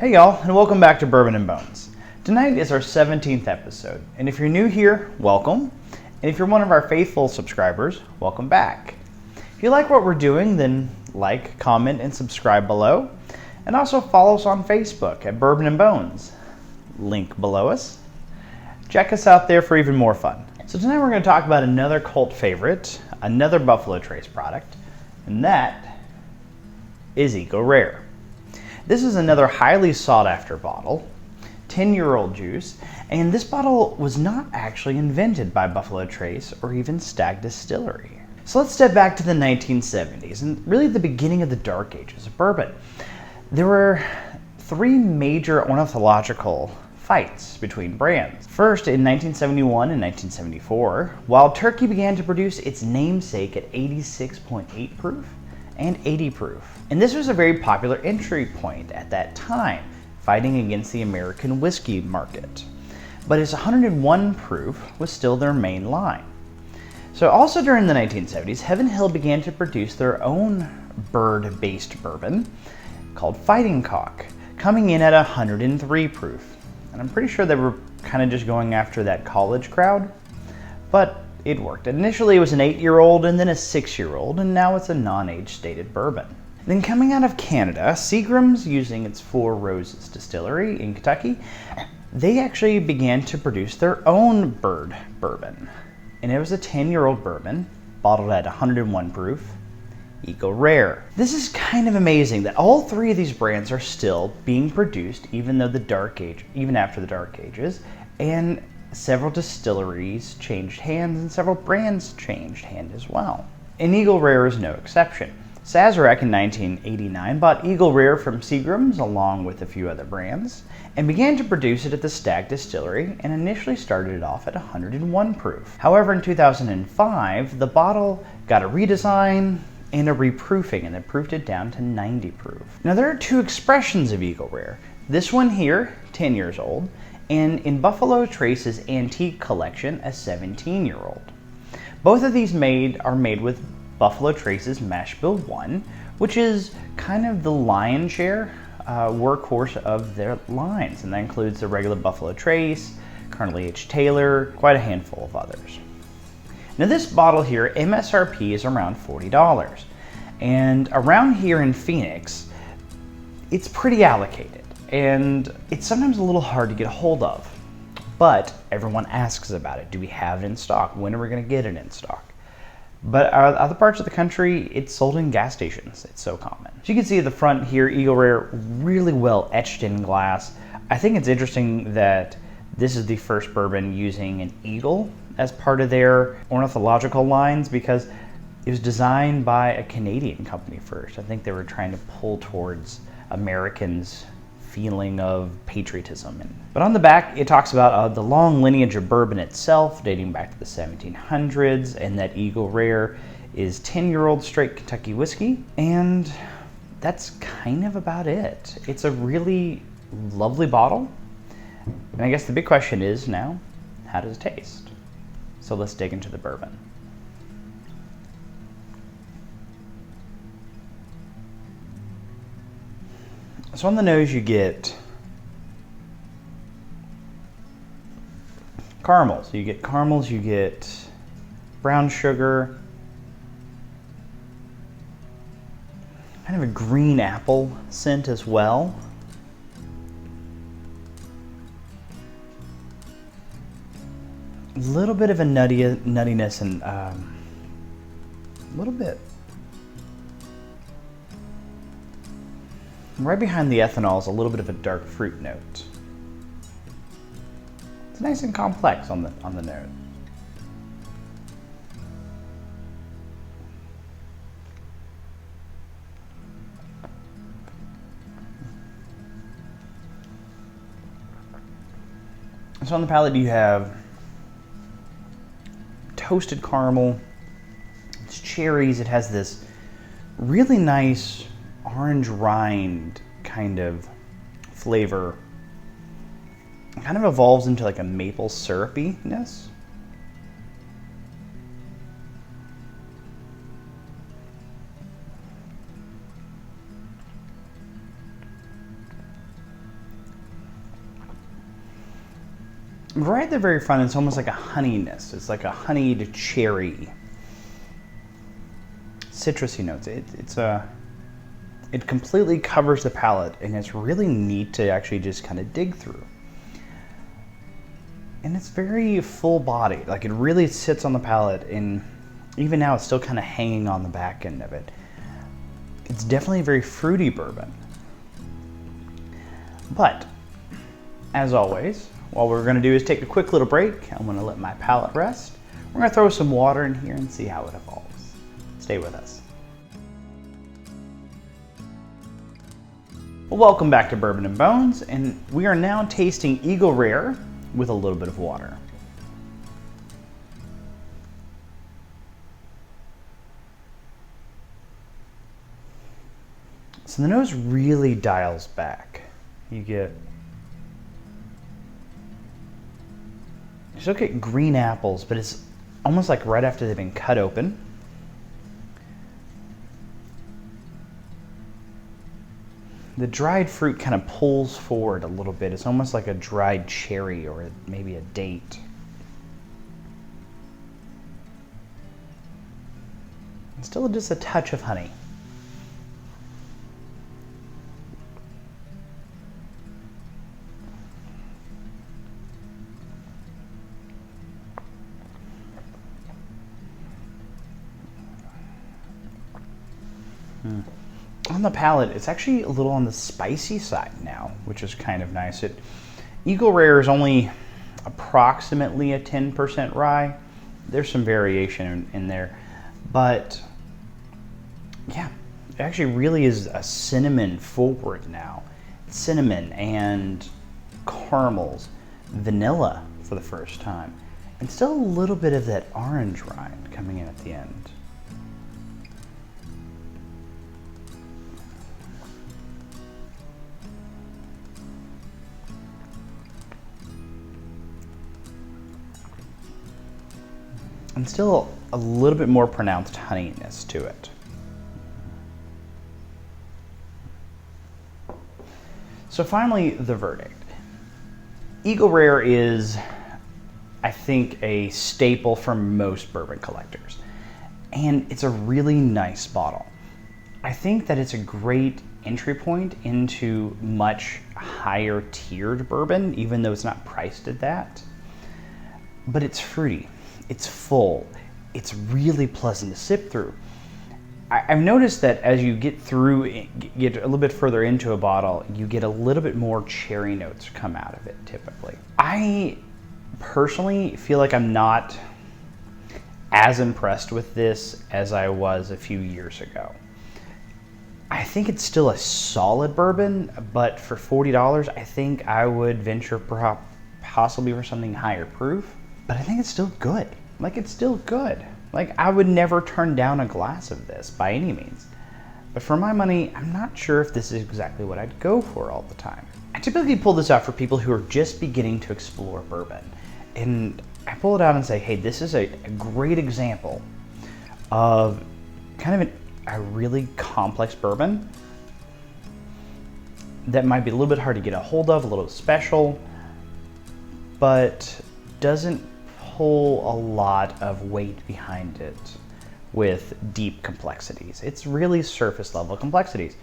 Hey y'all, and welcome back to Bourbon and Bones. Tonight is our 17th episode, and if you're new here, welcome. And if you're one of our faithful subscribers, welcome back. If you like what we're doing, then like, comment, and subscribe below. And also follow us on Facebook at Bourbon and Bones. Link below us. Check us out there for even more fun. So tonight we're going to talk about another cult favorite, another Buffalo Trace product, and that is Eagle Rare. This is another highly sought after bottle, 10-year-old juice, and this bottle was not actually invented by Buffalo Trace or even Stag Distillery. So let's step back to the 1970s and really the beginning of the dark ages of bourbon. There were three major ornithological fights between brands. First, in 1971 and 1974, Wild Turkey began to produce its namesake at 86.8 proof and 80 proof. And this was a very popular entry point at that time, fighting against the American whiskey market. But its 101 proof was still their main line. So also during the 1970s, Heaven Hill began to produce their own bird-based bourbon called Fighting Cock, coming in at 103 proof. And I'm pretty sure they were kind of just going after that college crowd, but it worked. Initially it was an 8-year-old and then a 6-year-old, and now it's a non-age stated bourbon. Then coming out of Canada, Seagram's, using its Four Roses distillery in Kentucky, they actually began to produce their own bird bourbon. And it was a 10-year-old bourbon, bottled at 101 proof, Eagle Rare. This is kind of amazing that all three of these brands are still being produced even after the Dark Ages, and several distilleries changed hands and several brands changed hands as well. And Eagle Rare is no exception. Sazerac in 1989 bought Eagle Rare from Seagram's along with a few other brands and began to produce it at the Stag Distillery and initially started it off at 101 proof. However, in 2005, the bottle got a redesign and a reproofing, and they proofed it down to 90 proof. Now there are two expressions of Eagle Rare. This one here, 10 years old, and in Buffalo Trace's Antique Collection, a 17-year-old. Both of these are made with Buffalo Trace's Mash Bill 1, which is kind of the lion's share workhorse of their lines, and that includes the regular Buffalo Trace, Colonel H. Taylor, quite a handful of others. Now this bottle here, MSRP is around $40, and around here in Phoenix, it's pretty allocated, and it's sometimes a little hard to get a hold of, but everyone asks about it. Do we have it in stock? When are we going to get it in stock? But other parts of the country, it's sold in gas stations. It's so common. So you can see at the front here, Eagle Rare, really well etched in glass. I think it's interesting that this is the first bourbon using an eagle as part of their ornithological lines, because it was designed by a Canadian company first. I think they were trying to pull towards Americans' feeling of patriotism. But on the back, it talks about the long lineage of bourbon itself, dating back to the 1700s, and that Eagle Rare is 10-year-old straight Kentucky whiskey, and that's kind of about it. It's a really lovely bottle, and I guess the big question is now, how does it taste? So let's dig into the bourbon. So on the nose you get caramels. You get brown sugar, kind of a green apple scent as well. A little bit of a nuttiness and a little bit. Right behind the ethanol is a little bit of a dark fruit note. It's nice and complex on the nose. So on the palate you have toasted caramel, it's cherries, it has this really nice orange rind kind of flavor. It kind of evolves into like a maple syrupiness. right at the very front, it's almost like a honeyness. It's like a honeyed cherry. Citrusy notes. It completely covers the palate, and it's really neat to actually just kind of dig through. And it's very full body. Like, it really sits on the palate, and even now it's still kind of hanging on the back end of it. It's definitely a very fruity bourbon. But, as always, what we're going to do is take a quick little break. I'm going to let my palate rest. We're going to throw some water in here and see how it evolves. Stay with us. Well, welcome back to Bourbon and Bones, and we are now tasting Eagle Rare with a little bit of water. So the nose really dials back. You still get green apples, but it's almost like right after they've been cut open. The dried fruit kind of pulls forward a little bit. It's almost like a dried cherry or maybe a date. And still just a touch of honey. On the palate, it's actually a little on the spicy side now, which is kind of nice. Eagle Rare is only approximately a 10% rye. There's some variation in there, but yeah, it actually really is a cinnamon forward now. Cinnamon and caramels, vanilla for the first time, and still a little bit of that orange rind coming in at the end. And still a little bit more pronounced honeyness to it. So finally, the verdict. Eagle Rare is, I think, a staple for most bourbon collectors. And it's a really nice bottle. I think that it's a great entry point into much higher tiered bourbon, even though it's not priced at that. But it's fruity. It's full. It's really pleasant to sip through. I've noticed that as you get a little bit further into a bottle, you get a little bit more cherry notes come out of it typically. I personally feel like I'm not as impressed with this as I was a few years ago. I think it's still a solid bourbon, but for $40, I think I would venture possibly for something higher proof. But I think it's still good. Like, it's still good. Like, I would never turn down a glass of this by any means. But for my money, I'm not sure if this is exactly what I'd go for all the time. I typically pull this out for people who are just beginning to explore bourbon. And I pull it out and say, hey, this is a great example of kind of a really complex bourbon that might be a little bit hard to get a hold of, a little special, but doesn't pull a lot of weight behind it with deep complexities. It's really surface level complexities.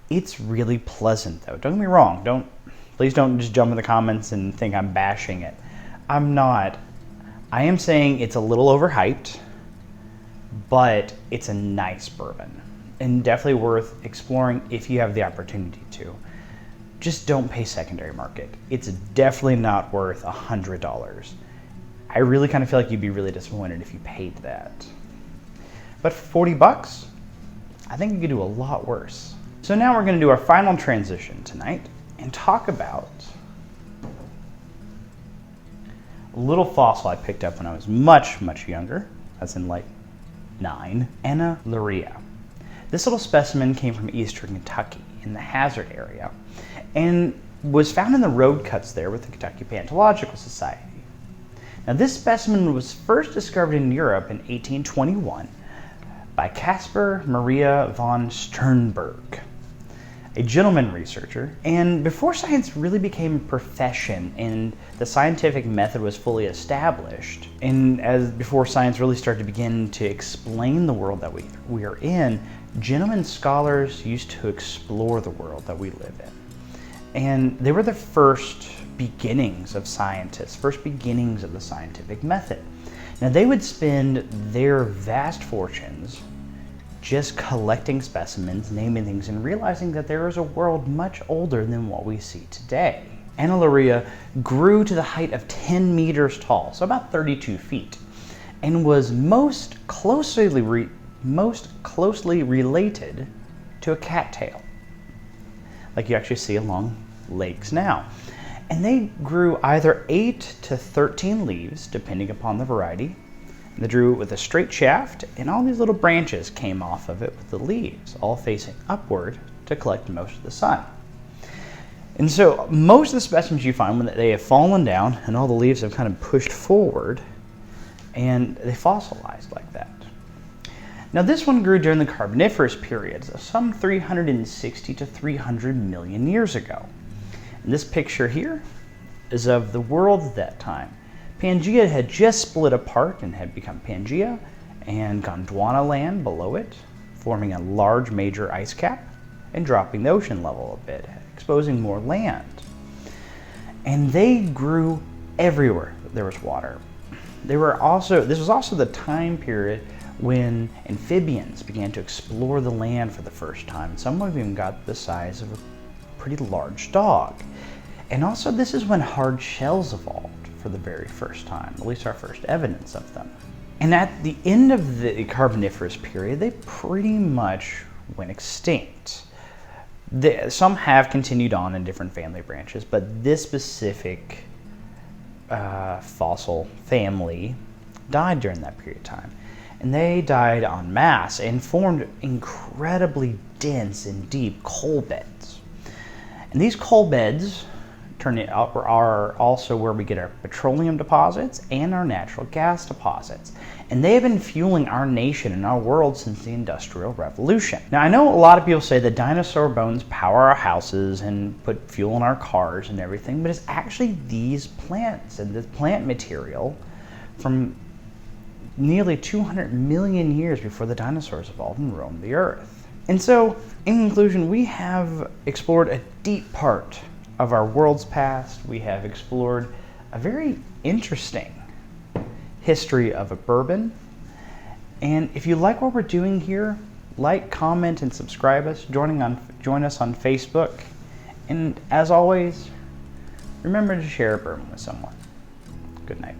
It's really pleasant though. Don't get me wrong. Please don't just jump in the comments and think I'm bashing it. I'm not. I am saying it's a little overhyped, but it's a nice bourbon and definitely worth exploring if you have the opportunity to. Just don't pay secondary market. It's definitely not worth $100. I really kind of feel like you'd be really disappointed if you paid that. But for 40 bucks, I think you could do a lot worse. So now we're going to do our final transition tonight and talk about a little fossil I picked up when I was much, much younger, as in like 9, Annularia. This little specimen came from eastern Kentucky in the Hazard area and was found in the road cuts there with the Kentucky Paleontological Society. Now, this specimen was first discovered in Europe in 1821 by Caspar Maria von Sternberg. a gentleman researcher. And before science really became a profession and the scientific method was fully established, and before science really started to begin to explain the world that we are in, gentlemen scholars used to explore the world that we live in. And they were the first beginnings of scientists, first beginnings of the scientific method. Now they would spend their vast fortunes just collecting specimens, naming things, and realizing that there is a world much older than what we see today. Annularia grew to the height of 10 meters tall, so about 32 feet, and was most closely related to a cattail, like you actually see along lakes now. And they grew either 8 to 13 leaves, depending upon the variety. They drew it with a straight shaft, and all these little branches came off of it with the leaves, all facing upward to collect most of the sun. And so most of the specimens you find, when they have fallen down and all the leaves have kind of pushed forward, and they fossilized like that. Now this one grew during the Carboniferous period, so some 360 to 300 million years ago. And this picture here is of the world at that time. Pangaea had just split apart and had become Pangaea, and Gondwana land below it, forming a large major ice cap and dropping the ocean level a bit, exposing more land. And they grew everywhere there was water. This was also the time period when amphibians began to explore the land for the first time. Some of them got the size of a pretty large dog. And also this is when hard shells evolved for the very first time, at least our first evidence of them. And at the end of the Carboniferous period, they pretty much went extinct. Some have continued on in different family branches, but this specific fossil family died during that period of time. And they died en masse and formed incredibly dense and deep coal beds. And these coal beds are also where we get our petroleum deposits and our natural gas deposits. And they have been fueling our nation and our world since the Industrial Revolution. Now I know a lot of people say that dinosaur bones power our houses and put fuel in our cars and everything, but it's actually these plants and this plant material from nearly 200 million years before the dinosaurs evolved and roamed the earth. And so, in conclusion, we have explored a deep part of our world's past. We have explored a very interesting history of a bourbon. And if you like what we're doing here, like, comment, and subscribe us. Join us on Facebook. And as always, remember to share a bourbon with someone. Good night.